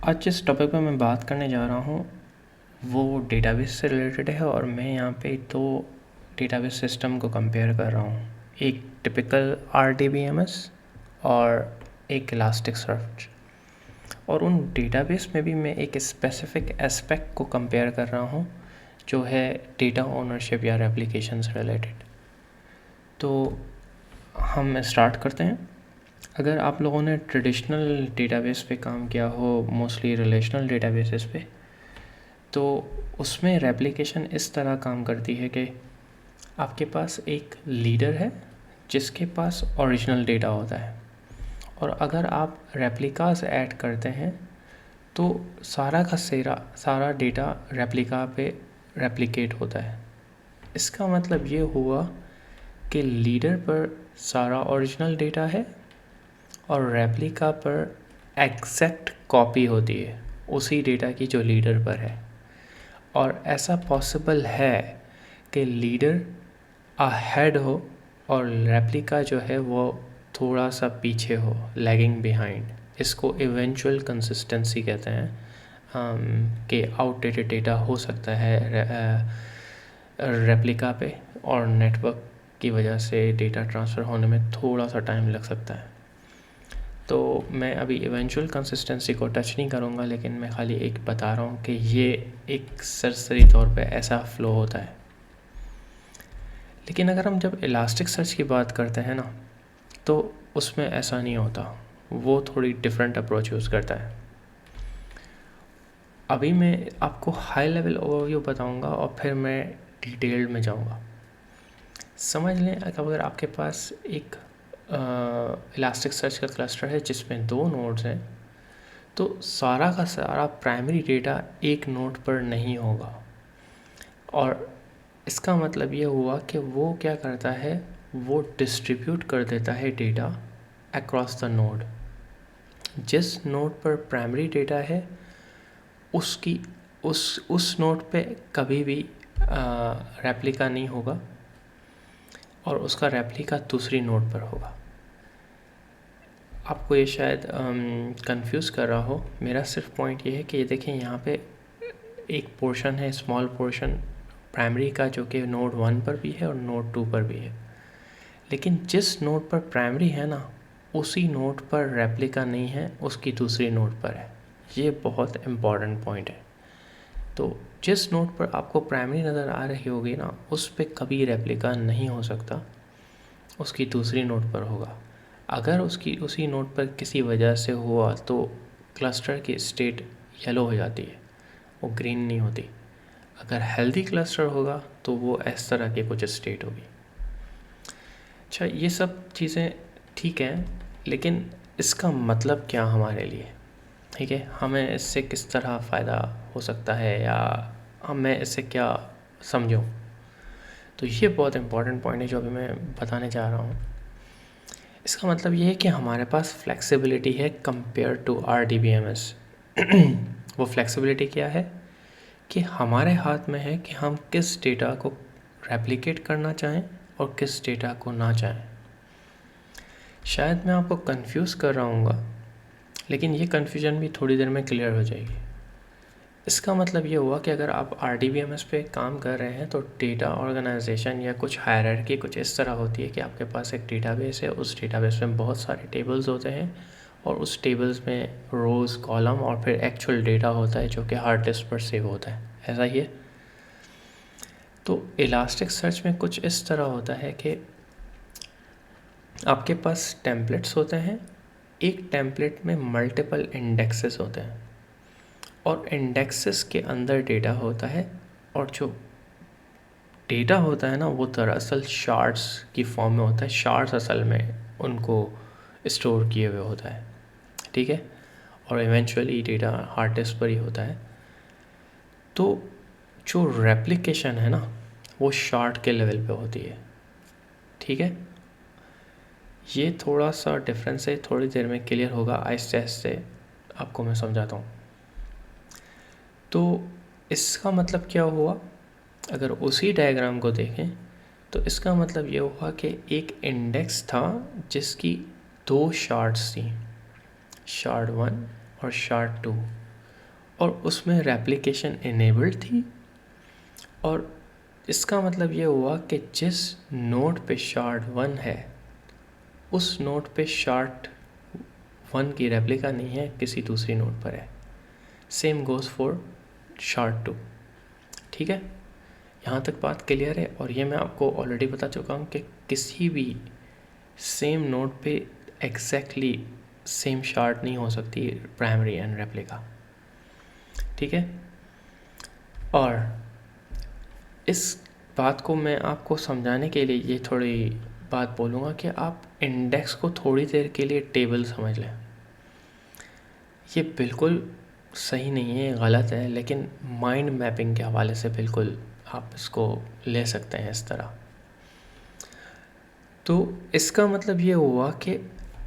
आज जिस टॉपिक पे मैं बात करने जा रहा हूँ वो डेटाबेस से रिलेटेड है और मैं यहाँ पे दो डेटाबेस सिस्टम को कंपेयर कर रहा हूँ। एक टिपिकल RDBMS और एक इलास्टिक सर्च। और उन डेटाबेस में भी मैं एक स्पेसिफिक एस्पेक्ट को कंपेयर कर रहा हूँ जो है डेटा ओनरशिप या रेप्लिकेशन से रिलेटेड। तो हम स्टार्ट करते हैं। अगर आप लोगों ने ट्रेडिशनल डेटाबेस पे काम किया हो, मोस्टली रिलेशनल डेटाबेसेस पे, तो उसमें रेप्लिकेशन इस तरह काम करती है कि आपके पास एक लीडर है जिसके पास ओरिजिनल डेटा होता है, और अगर आप रेप्लिकास ऐड करते हैं तो सारा का सारा डेटा रेप्लिका पे रेप्लिकेट होता है। इसका मतलब ये हुआ कि लीडर पर सारा ओरिजिनल डेटा है और रेप्लिका पर एग्जैक्ट कॉपी होती है उसी डेटा की जो लीडर पर है। और ऐसा पॉसिबल है कि लीडर अहेड हो और रेप्लिका जो है वो थोड़ा सा पीछे हो, लैगिंग बिहाइंड। इसको इवेंचुअल कंसिस्टेंसी कहते हैं कि आउटडेटेड डेटा हो सकता है रेप्लिका पे और नेटवर्क की वजह से डेटा ट्रांसफ़र होने में थोड़ा सा टाइम लग सकता है। तो मैं अभी इवेंचुअल कंसिस्टेंसी को टच नहीं करूँगा, लेकिन मैं खाली एक बता रहा हूँ कि ये एक सरसरी तौर पे ऐसा फ़्लो होता है। लेकिन अगर हम जब इलास्टिक सर्च की बात करते हैं ना, तो उसमें ऐसा नहीं होता, वो थोड़ी डिफरेंट अप्रोच यूज़ करता है। अभी मैं आपको हाई लेवल ओवरव्यू बताऊँगा और फिर मैं डिटेल्ड में जाऊँगा। समझ लें अगर आपके पास एक इलास्टिक सर्च का क्लस्टर है जिसमें 2 नोड्स हैं, तो सारा का सारा प्राइमरी डेटा एक नोड पर नहीं होगा। और इसका मतलब ये हुआ कि वो क्या करता है, वो डिस्ट्रीब्यूट कर देता है डेटा अक्रॉस द नोड। जिस नोड पर प्राइमरी डेटा है उसकी उस नोड पे कभी भी रेप्लिका नहीं होगा और उसका रेप्लिका दूसरी नोड पर होगा। आपको ये शायद कंफ्यूज कर रहा हो। मेरा सिर्फ पॉइंट ये है कि ये देखें, यहाँ पे एक पोर्शन है, स्मॉल पोर्शन प्राइमरी का, जो कि नोड 1 पर भी है और नोड 2 पर भी है। लेकिन जिस नोड पर प्राइमरी है ना, उसी नोड पर रेप्लिका नहीं है, उसकी दूसरी नोड पर है। ये बहुत इम्पॉर्टेंट पॉइंट है। तो जिस नोड पर आपको प्राइमरी नज़र आ रही होगी ना, उस पर कभी रेप्लिका नहीं हो सकता, उसकी दूसरी नोड पर होगा। अगर उसकी उसी नोड पर किसी वजह से हुआ तो क्लस्टर की स्टेट येलो हो जाती है, वो ग्रीन नहीं होती। अगर हेल्दी क्लस्टर होगा तो वो इस तरह की कुछ स्टेट होगी। अच्छा, ये सब चीज़ें ठीक हैं, लेकिन इसका मतलब क्या हमारे लिए? ठीक है, हमें इससे किस तरह फ़ायदा हो सकता है या मैं इससे क्या समझूं? तो ये बहुत इम्पॉर्टेंट पॉइंट है जो अभी मैं बताने जा रहा हूँ। इसका मतलब ये है कि हमारे पास फ्लेक्सिबिलिटी है कंपेयर टू RDBMS। वो फ्लेक्सिबिलिटी क्या है कि हमारे हाथ में है कि हम किस डेटा को रेप्लिकेट करना चाहें और किस डेटा को ना चाहें। शायद मैं आपको कंफ्यूज कर रहा हूँगा, लेकिन ये कन्फ्यूजन भी थोड़ी देर में क्लियर हो जाएगी। इसका मतलब ये हुआ कि अगर आप RDBMS पे काम कर रहे हैं तो डेटा ऑर्गेनाइजेशन या कुछ हायरार्की कुछ इस तरह होती है कि आपके पास एक डेटाबेस है, उस डेटाबेस में बहुत सारे टेबल्स होते हैं और उस टेबल्स में रोज़, कॉलम और फिर एक्चुअल डेटा होता है जो कि हार्ड डिस्क पर सेव होता है। ऐसा ही है। तो इलास्टिक सर्च में कुछ इस तरह होता है कि आपके पास टेम्पलेट्स होते हैं, एक टेम्पलेट में मल्टीपल इंडेक्सेस होते हैं और इंडेक्सेस के अंदर डेटा होता है, और जो डेटा होता है ना, वो दरअसल शार्ट्स की फॉर्म में होता है। शार्ट्स असल में उनको स्टोर किए हुए होता है, ठीक है, और इवेंचुअली डेटा हार्ड डिस्क पर ही होता है। तो जो रेप्लिकेशन है ना, वो शार्ट के लेवल पे होती है, ठीक है। ये थोड़ा सा डिफरेंस है, थोड़ी देर में क्लियर होगा, आहिस्ते आहिस्ते आपको मैं समझाता हूँ। तो इसका मतलब क्या हुआ, अगर उसी डायग्राम को देखें तो इसका मतलब ये हुआ कि एक इंडेक्स था जिसकी 2 शार्ट्स थी, शार्ट 1 और शार्ट 2। और उसमें रेप्लिकेशन इनेबल्ड थी, और इसका मतलब ये हुआ कि जिस नोड पे शार्ड 1 है उस नोड पे शार्ड 1 की रेप्लिका नहीं है, किसी दूसरी नोड पर है। Same goes for shard 2। ठीक है, यहाँ तक बात क्लियर है। और ये मैं आपको ऑलरेडी बता चुका हूँ कि किसी भी सेम नोड पे एग्जैक्टली सेम शार्ड नहीं हो सकती प्राइमरी एंड रेप्लिका। ठीक है, और इस बात को मैं आपको समझाने के लिए ये थोड़ी बात बोलूँगा कि आप इंडेक्स को थोड़ी देर के लिए टेबल समझ लें। ये बिल्कुल सही नहीं है, गलत है, लेकिन माइंड मैपिंग के हवाले से बिल्कुल आप इसको ले सकते हैं इस तरह। तो इसका मतलब ये हुआ कि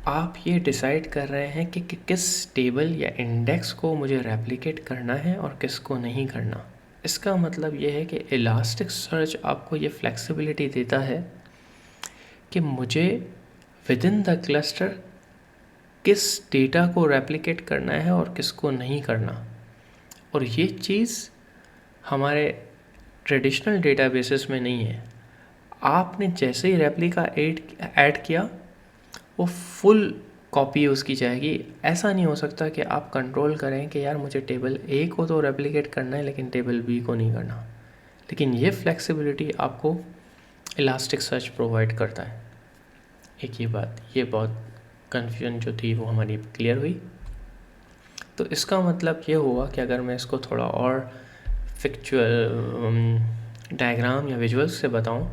आप ये डिसाइड कर रहे हैं कि किस टेबल या इंडेक्स को मुझे रेप्लिकेट करना है और किसको नहीं करना। इसका मतलब ये है कि इलास्टिक सर्च आपको ये फ्लेक्सिबिलिटी देता है कि मुझे विद इन द क्लस्टर किस डेटा को रेप्लिकेट करना है और किसको नहीं करना। और ये चीज़ हमारे ट्रेडिशनल डेटाबेसेस में नहीं है। आपने जैसे ही रेप्लिका ऐड किया वो फुल कॉपी उसकी जाएगी। ऐसा नहीं हो सकता कि आप कंट्रोल करें कि यार मुझे टेबल ए को तो रेप्लिकेट करना है लेकिन टेबल बी को नहीं करना। लेकिन ये फ्लेक्सिबिलिटी आपको इलास्टिक सर्च प्रोवाइड करता है। एक ये बहुत कन्फ्यूजन जो थी वो हमारी क्लियर हुई। तो इसका मतलब ये हुआ कि अगर मैं इसको थोड़ा और फिक्चुअल डायग्राम या विजुअल्स से बताऊं,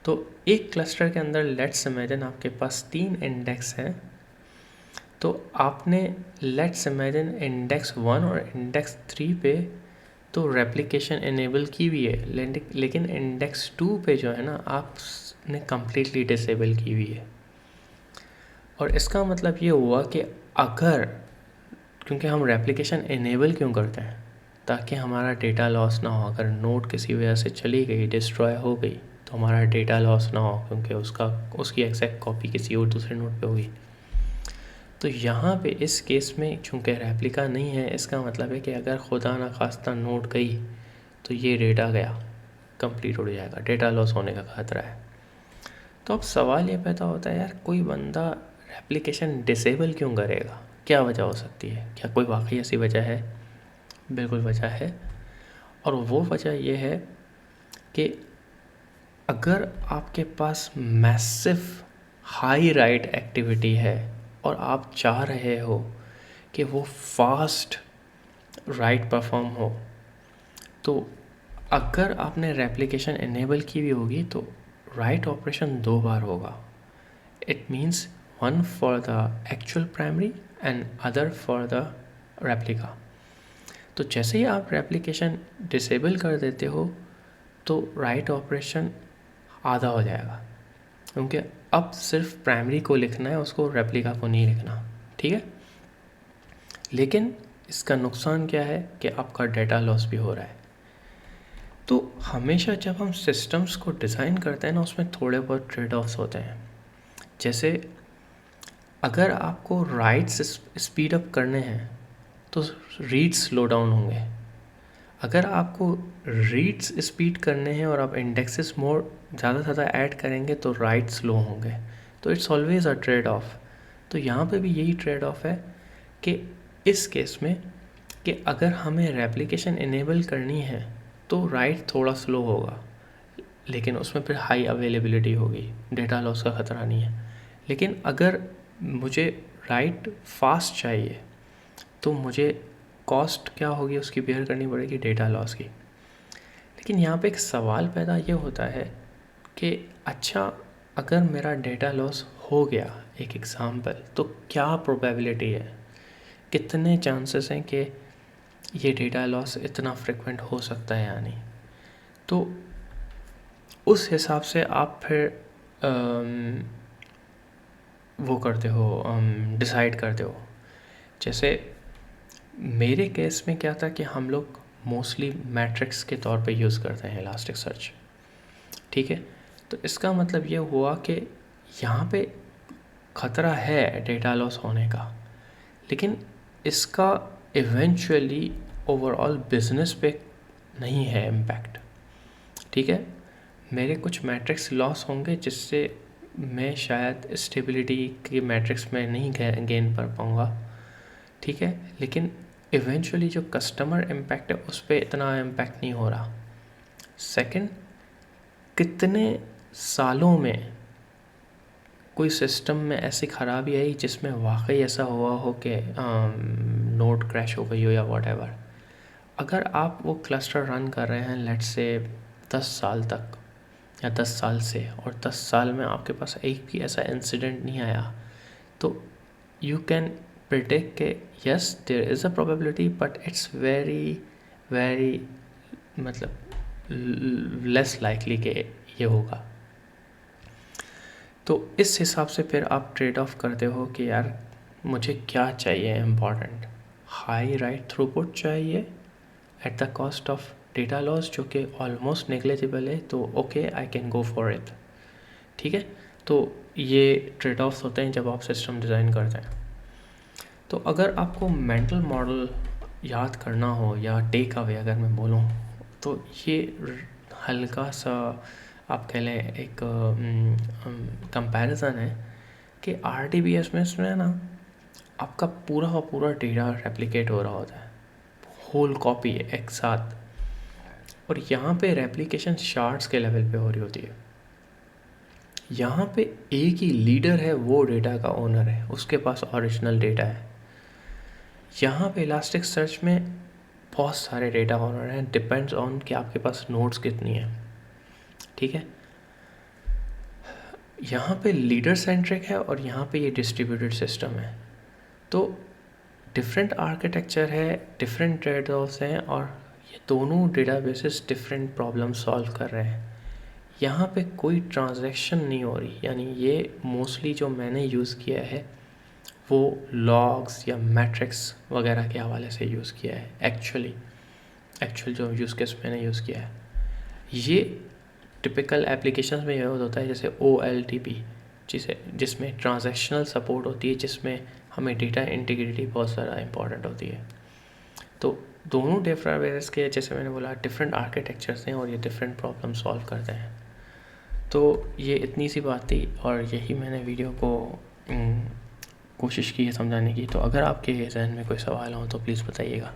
तो एक क्लस्टर के अंदर लेट्स इमेजिन आपके पास 3 इंडेक्स हैं। तो आपने लेट्स इमेजिन इंडेक्स 1 और इंडेक्स 3 पे तो रेप्लिकेशन इनेबल की हुई है, लेकिन इंडेक्स 2 पे जो है ना आपने कम्प्लीटली डिसेबल की हुई है। और इसका मतलब ये हुआ कि अगर, क्योंकि हम रेप्लिकेशन इनेबल क्यों करते हैं, ताकि हमारा डेटा लॉस ना हो। अगर नोड किसी वजह से चली गई, डिस्ट्रॉय हो गई, तो हमारा डेटा लॉस ना हो, क्योंकि उसकी एग्जैक्ट कॉपी किसी और दूसरे नोड पे होगी। तो यहाँ पे इस केस में चूँकि रेप्लिका नहीं है, इसका मतलब है कि अगर खुदा ना खास्ता नोड गई तो ये डेटा गया, कंप्लीट उड़ जाएगा, डेटा लॉस होने का खतरा है। तो अब सवाल ये पैदा होता है, यार कोई बंदा रेप्लिकेशन डिसेबल क्यों करेगा? क्या वजह हो सकती है? क्या कोई वाकई ऐसी वजह है? बिल्कुल वजह है। और वो वजह ये है कि अगर आपके पास मैसिव हाई राइट एक्टिविटी है और आप चाह रहे हो कि वो फास्ट राइट परफॉर्म हो, तो अगर आपने रेप्लिकेशन इनेबल की भी होगी तो राइट ऑपरेशन 2 बार होगा। It means one for the actual primary and other for the replica। तो जैसे ही आप रेप्लिकेशन डिसेबल कर देते हो तो राइट ऑपरेशन आधा हो जाएगा, क्योंकि अब सिर्फ प्राइमरी को लिखना है, उसको रेप्लिका को नहीं लिखना। ठीक है, लेकिन इसका नुकसान क्या है कि आपका डेटा लॉस भी हो रहा है। तो हमेशा जब हम सिस्टम्स को डिज़ाइन करते हैं ना, उसमें थोड़े बहुत ट्रेड ऑफ्स होते हैं। जैसे अगर आपको राइट्स स्पीड अप करने हैं तो रीड्स स्लो डाउन होंगे। अगर आपको रीड्स स्पीड करने हैं और आप इंडेक्सेस मोर ज़्यादा से ज़्यादा ऐड करेंगे तो राइट स्लो होंगे। तो it's always a trade off. तो यहाँ पे भी यही ट्रेड ऑफ है कि इस केस में कि अगर हमें रेप्लिकेशन इनेबल करनी है तो राइट थोड़ा स्लो होगा, लेकिन उसमें फिर हाई अवेलेबिलिटी होगी, डेटा लॉस का ख़तरा नहीं है। लेकिन अगर मुझे राइट फास्ट चाहिए तो मुझे कॉस्ट क्या होगी उसकी बेयर करनी पड़ेगी, डेटा लॉस की। लेकिन यहाँ पे एक सवाल पैदा ये होता है कि अच्छा, अगर मेरा डेटा लॉस हो गया, एक एग्ज़ाम्पल, तो क्या प्रोबेबिलिटी है, कितने चांसेस हैं कि ये डेटा लॉस इतना फ्रिक्वेंट हो सकता है या नहीं। तो उस हिसाब से आप फिर वो करते हो, डिसाइड करते हो। जैसे मेरे केस में क्या था कि हम लोग मोस्टली मैट्रिक्स के तौर पे यूज़ करते हैं इलास्टिक सर्च। ठीक है, तो इसका मतलब ये हुआ कि यहाँ पे ख़तरा है डेटा लॉस होने का, लेकिन इसका इवेंचुअली ओवरऑल बिजनेस पे नहीं है इम्पैक्ट, ठीक है। मेरे कुछ मैट्रिक्स लॉस होंगे जिससे मैं शायद स्टेबिलिटी के मैट्रिक्स में नहीं गेन कर पाऊँगा, ठीक है, लेकिन इवेंचुअली जो कस्टमर इम्पैक्ट है उस पर इतना इम्पैक्ट नहीं हो रहा। सेकंड, कितने सालों में कोई सिस्टम में ऐसी ख़राबी आई जिसमें वाकई ऐसा हुआ हो कि नोड क्रैश हो गई हो या व्हाटएवर। अगर आप वो क्लस्टर रन कर रहे हैं लेट्स से 10 साल तक या 10 साल से, और 10 साल में आपके पास एक भी ऐसा इंसिडेंट नहीं आया, तो यू कैन प्रिडिक्ट के yes there is a probability but it's very very मतलब लेस लाइकली कि ये होगा। तो इस हिसाब से फिर आप ट्रेड ऑफ करते हो कि यार मुझे क्या चाहिए इम्पॉर्टेंट, हाई राइट थ्रूपुट चाहिए at the cost of data loss जो कि ऑलमोस्ट नेग्लिजिबल है, तो okay I can go for it, ठीक है। तो ये ट्रेड ऑफ्स होते हैं जब आप सिस्टम डिज़ाइन करते हैं। तो अगर आपको मेंटल मॉडल याद करना हो या टेक अवे अगर मैं बोलूँ, तो ये हल्का सा आप कह लें एक कंपैरिजन है कि RDBS में इसमें ना आपका पूरा का पूरा डेटा रेप्लिकेट हो रहा होता है, होल कॉपी एक साथ, और यहाँ पे रेप्लिकेशन शार्ट्स के लेवल पे हो रही होती है। यहाँ पे एक ही लीडर है, वो डेटा का ओनर है, उसके पास ओरिजिनल डेटा है। यहाँ पे इलास्टिक सर्च में बहुत सारे डेटा ओनर हैं, डिपेंड्स ऑन कि आपके पास नोड्स कितनी है, ठीक है। यहाँ पे लीडर सेंट्रिक है और यहाँ पे ये डिस्ट्रीब्यूटेड सिस्टम है, तो डिफरेंट आर्किटेक्चर है, डिफरेंट ट्रेड ऑफ्स हैं, और ये दोनों डेटाबेसेस डिफरेंट प्रॉब्लम सॉल्व कर रहे हैं। यहाँ पे कोई ट्रांजैक्शन नहीं हो रही, यानी ये मोस्टली जो मैंने यूज़ किया है वो लॉग्स या मैट्रिक्स वगैरह के हवाले से यूज़ किया है। एक्चुअल जो यूज़ केस मैंने यूज़ किया है, ये टिपिकल एप्लीकेशंस में यूज़ होता है, जैसे OLTP जिसमें ट्रांजैक्शनल सपोर्ट होती है, जिसमें हमें डेटा इंटीग्रिटी बहुत ज़्यादा इंपॉर्टेंट होती है। तो दोनों डेटाबेस के जैसे मैंने बोला डिफरेंट आर्किटेक्चर्स हैं और ये डिफरेंट प्रॉब्लम सॉल्व करते हैं। तो ये इतनी सी बात थी और यही मैंने वीडियो को कोशिश की है समझाने की। तो अगर आपके जहन में कोई सवाल हो तो प्लीज़ बताइएगा।